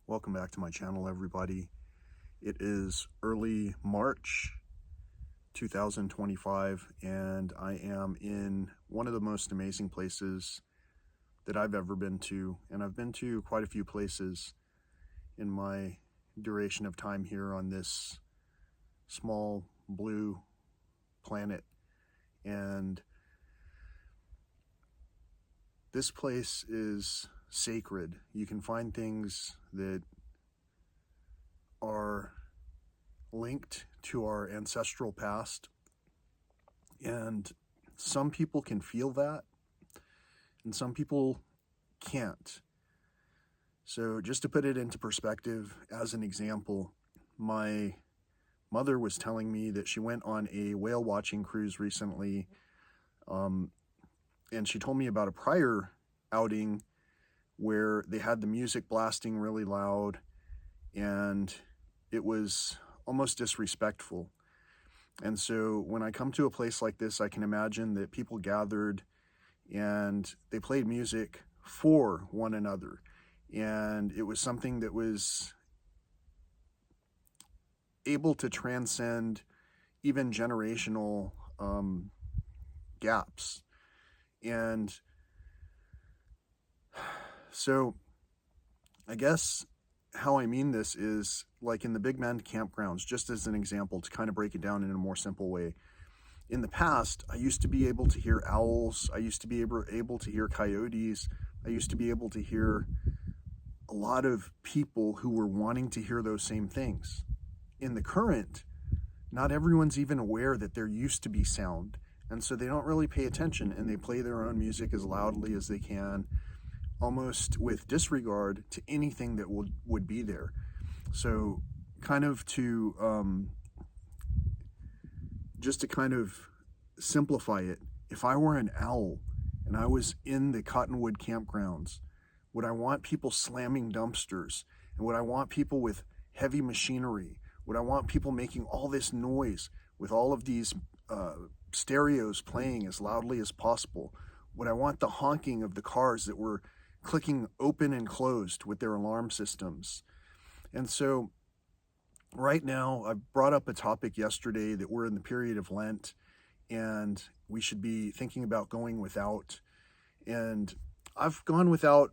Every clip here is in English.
Welcome back to my channel, everybody. It is early March 2025, and I am in one of the most amazing places that I've ever been to, and I've been to quite a few places in my duration of time here on this small blue planet. And this place is sacred. You can find things that are linked to our ancestral past, and some people can feel that and some people can't. So just to put it into perspective, as an example, my mother was telling me that she went on a whale watching cruise recently, and she told me about a prior outing where they had the music blasting really loud and it was almost disrespectful. And so when I come to a place like this, I can imagine that people gathered and they played music for one another. And it was something that was able to transcend even generational gaps. And so I guess how I mean this is like in the Big Bend campgrounds, just as an example, to kind of break it down in a more simple way. In the past, I used to be able to hear owls. I used to be able to hear coyotes. I used to be able to hear a lot of people who were wanting to hear those same things. In the current, not everyone's even aware that there used to be sound. And so they don't really pay attention, and they play their own music as loudly as they can, almost with disregard to anything that would be there. So kind of to just to kind of simplify it, if I were an owl and I was in the Cottonwood campgrounds, would I want people slamming dumpsters? And would I want people with heavy machinery? Would I want people making all this noise with all of these stereos playing as loudly as possible? Would I want the honking of the cars that were clicking open and closed with their alarm systems? And so right now, I brought up a topic yesterday that we're in the period of Lent and we should be thinking about going without. And I've gone without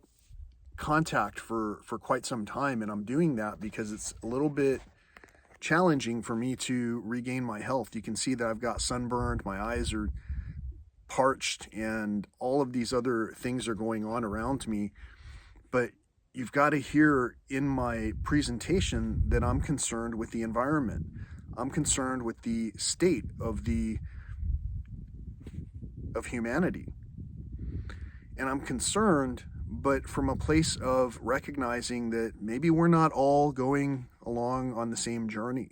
contact for quite some time, and I'm doing that because it's a little bit challenging for me to regain my health. You can see that I've got sunburned, my eyes are parched, and all of these other things are going on around me. But you've got to hear in my presentation that I'm concerned with the environment. I'm concerned with the state of humanity. And I'm concerned, but from a place of recognizing that maybe we're not all going along on the same journey.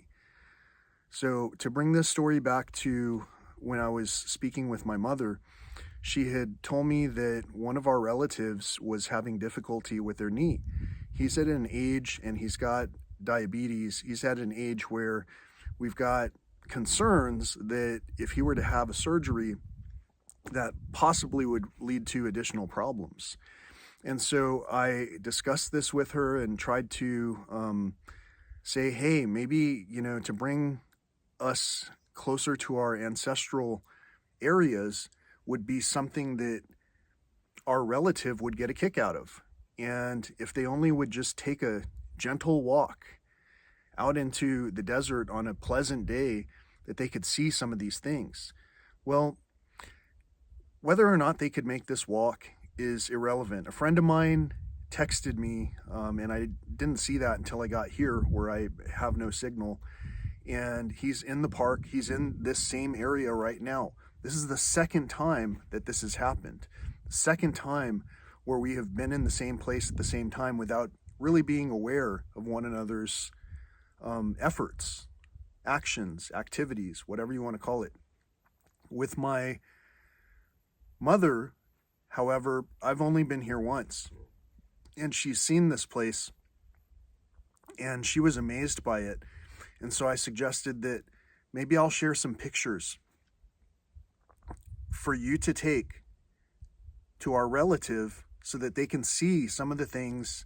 So to bring this story back to when I was speaking with my mother, she had told me that one of our relatives was having difficulty with their knee. He's at an age, and he's got diabetes. He's at an age where we've got concerns that if he were to have a surgery, that possibly would lead to additional problems. And so I discussed this with her and tried to say, hey, maybe, to bring us closer to our ancestral areas would be something that our relative would get a kick out of. And if they only would just take a gentle walk out into the desert on a pleasant day, that they could see some of these things. Well, whether or not they could make this walk is irrelevant. A friend of mine texted me, and I didn't see that until I got here where I have no signal. And he's in the park. He's in this same area right now. This is the second time that this has happened. The second time where we have been in the same place at the same time without really being aware of one another's efforts, actions, activities, whatever you want to call it. With my mother, however, I've only been here once, and she's seen this place and she was amazed by it. And so I suggested that maybe I'll share some pictures for you to take to our relative so that they can see some of the things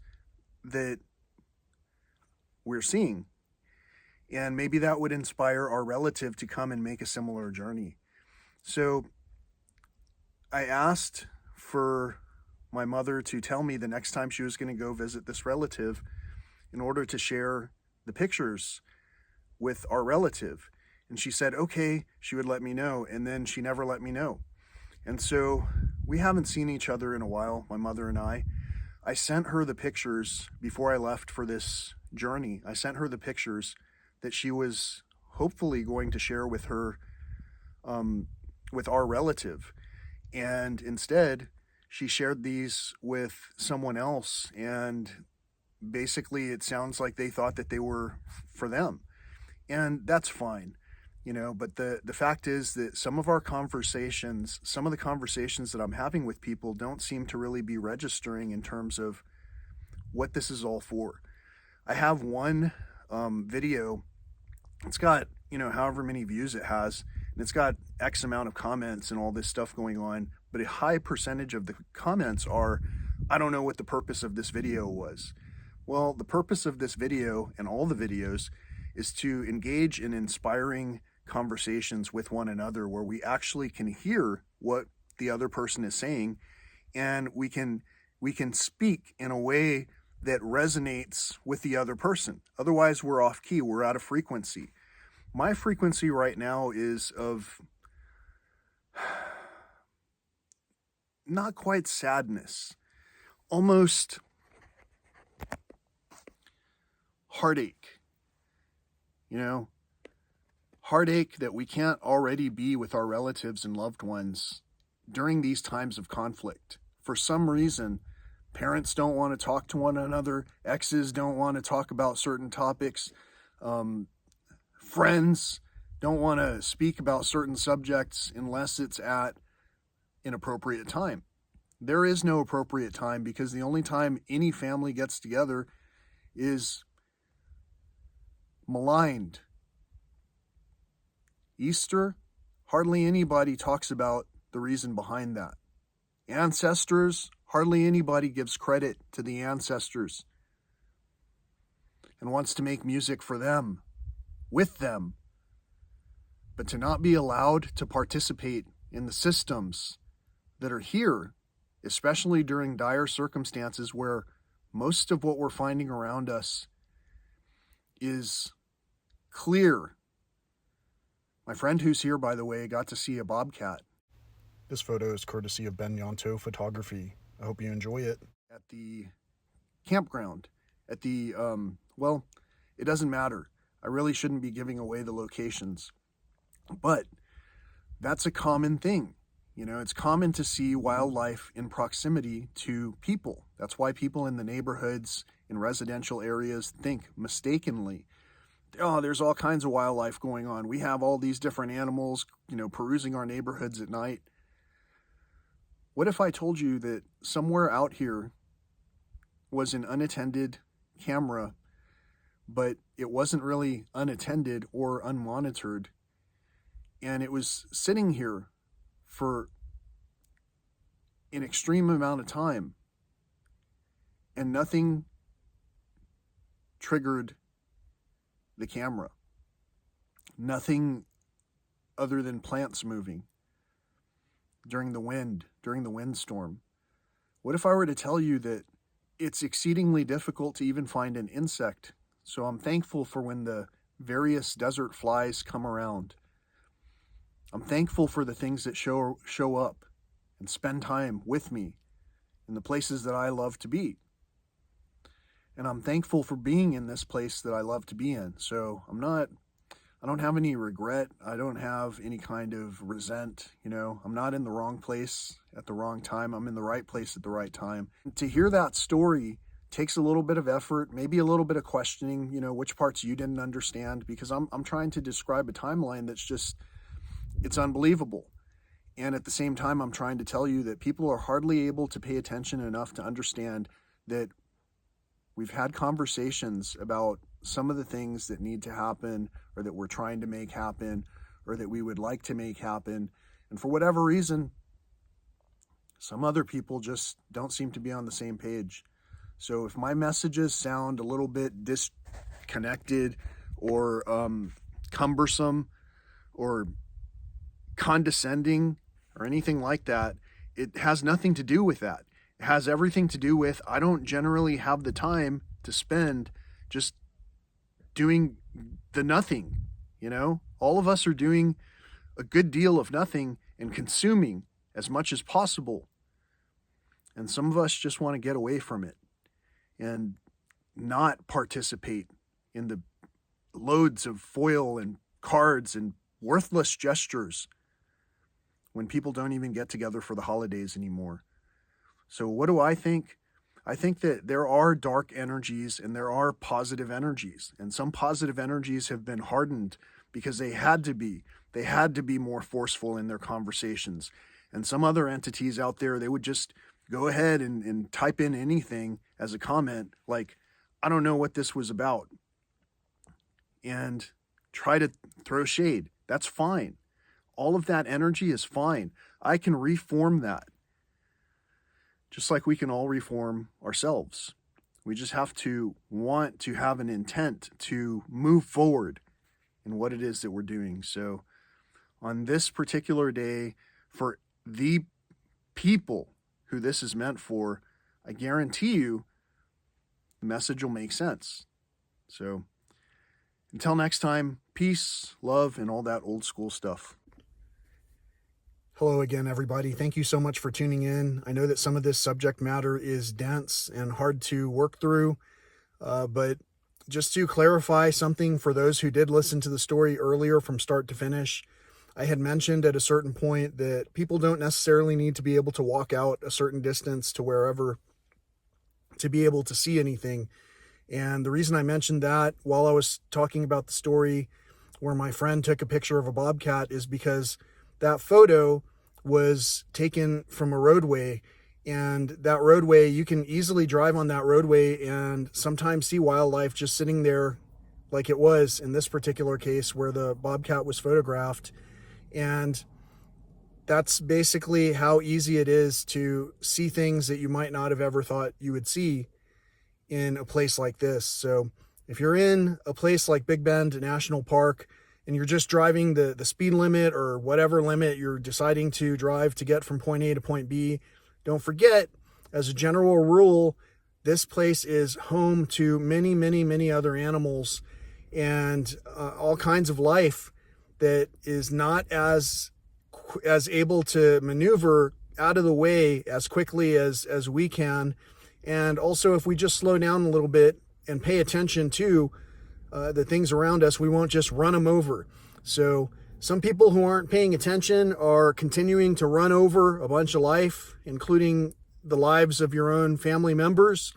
that we're seeing. And maybe that would inspire our relative to come and make a similar journey. So I asked for my mother to tell me the next time she was going to go visit this relative in order to share the pictures with our relative. And she said, okay, she would let me know. And then she never let me know. And so we haven't seen each other in a while, my mother and I. I sent her the pictures before I left for this journey. I sent her the pictures that she was hopefully going to share with her, with our relative. And instead, she shared these with someone else. And basically, it sounds like they thought that they were for them. And that's fine, but the fact is that some of the conversations that I'm having with people don't seem to really be registering in terms of what this is all for. I have one video. It's got, however many views it has, and it's got X amount of comments and all this stuff going on, but a high percentage of the comments are, I don't know what the purpose of this video was. Well, the purpose of this video and all the videos is to engage in inspiring conversations with one another where we actually can hear what the other person is saying, and we can speak in a way that resonates with the other person. Otherwise, we're off key, we're out of frequency. My frequency right now is of not quite sadness, almost heartache. Heartache that we can't already be with our relatives and loved ones during these times of conflict. For some reason, parents don't want to talk to one another, exes don't want to talk about certain topics, friends don't want to speak about certain subjects unless it's at an appropriate time. There is no appropriate time, because the only time any family gets together is maligned. Easter, hardly anybody talks about the reason behind that. Ancestors, hardly anybody gives credit to the ancestors and wants to make music for them, with them. But to not be allowed to participate in the systems that are here, especially during dire circumstances where most of what we're finding around us is clear. My friend who's here, by the way, got to see a bobcat. This photo is courtesy of Ben Yonto Photography. I hope you enjoy it. At the campground, at the, well, it doesn't matter. I really shouldn't be giving away the locations. But that's a common thing. It's common to see wildlife in proximity to people. That's why people in the neighborhoods, in residential areas, think mistakenly, oh, there's all kinds of wildlife going on. We have all these different animals, perusing our neighborhoods at night. What if I told you that somewhere out here was an unattended camera, but it wasn't really unattended or unmonitored, and it was sitting here for an extreme amount of time, and nothing triggered the camera? Nothing other than plants moving during the windstorm. What if I were to tell you that it's exceedingly difficult to even find an insect? So I'm thankful for when the various desert flies come around. I'm thankful for the things that show up and spend time with me in the places that I love to be. And I'm thankful for being in this place that I love to be in. So I don't have any regret. I don't have any kind of resent. I'm not in the wrong place at the wrong time. I'm in the right place at the right time. And to hear that story takes a little bit of effort, maybe a little bit of questioning, which parts you didn't understand, because I'm trying to describe a timeline that's just, it's unbelievable. And at the same time, I'm trying to tell you that people are hardly able to pay attention enough to understand that we've had conversations about some of the things that need to happen, or that we're trying to make happen, or that we would like to make happen. And for whatever reason, some other people just don't seem to be on the same page. So if my messages sound a little bit disconnected or cumbersome or condescending or anything like that. It has nothing to do with that. It has everything to do with, I don't generally have the time to spend just doing the nothing, you know? All of us are doing a good deal of nothing and consuming as much as possible. And some of us just want to get away from it and not participate in the loads of foil and cards and worthless gestures when people don't even get together for the holidays anymore. So what do I think? I think that there are dark energies and there are positive energies, and some positive energies have been hardened because they had to be. They had to be more forceful in their conversations. And some other entities out there, they would just go ahead and type in anything as a comment, like, I don't know what this was about, and try to throw shade. That's fine. All of that energy is fine. I can reform that. Just like we can all reform ourselves. We just have to want to have an intent to move forward in what it is that we're doing. So on this particular day, for the people who this is meant for, I guarantee you the message will make sense. So until next time, peace, love, and all that old school stuff. Hello again, everybody. Thank you so much for tuning in. I know that some of this subject matter is dense and hard to work through, but just to clarify something for those who did listen to the story earlier from start to finish, I had mentioned at a certain point that people don't necessarily need to be able to walk out a certain distance to wherever to be able to see anything. And the reason I mentioned that while I was talking about the story where my friend took a picture of a bobcat is because that photo was taken from a roadway, and that roadway, you can easily drive on that roadway and sometimes see wildlife just sitting there like it was in this particular case where the bobcat was photographed. And that's basically how easy it is to see things that you might not have ever thought you would see in a place like this. So if you're in a place like Big Bend National Park and you're just driving the speed limit or whatever limit you're deciding to drive to get from point A to point B, don't forget, as a general rule, this place is home to many, many, many other animals and all kinds of life that is not as able to maneuver out of the way as quickly as we can. And also, if we just slow down a little bit and pay attention to the things around us, we won't just run them over. So some people who aren't paying attention are continuing to run over a bunch of life, including the lives of your own family members.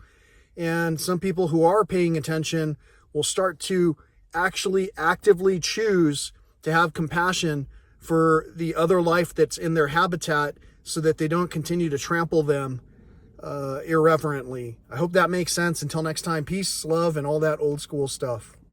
And some people who are paying attention will start to actually actively choose to have compassion for the other life that's in their habitat so that they don't continue to trample them irreverently. I hope that makes sense. Until next time, peace, love, and all that old school stuff.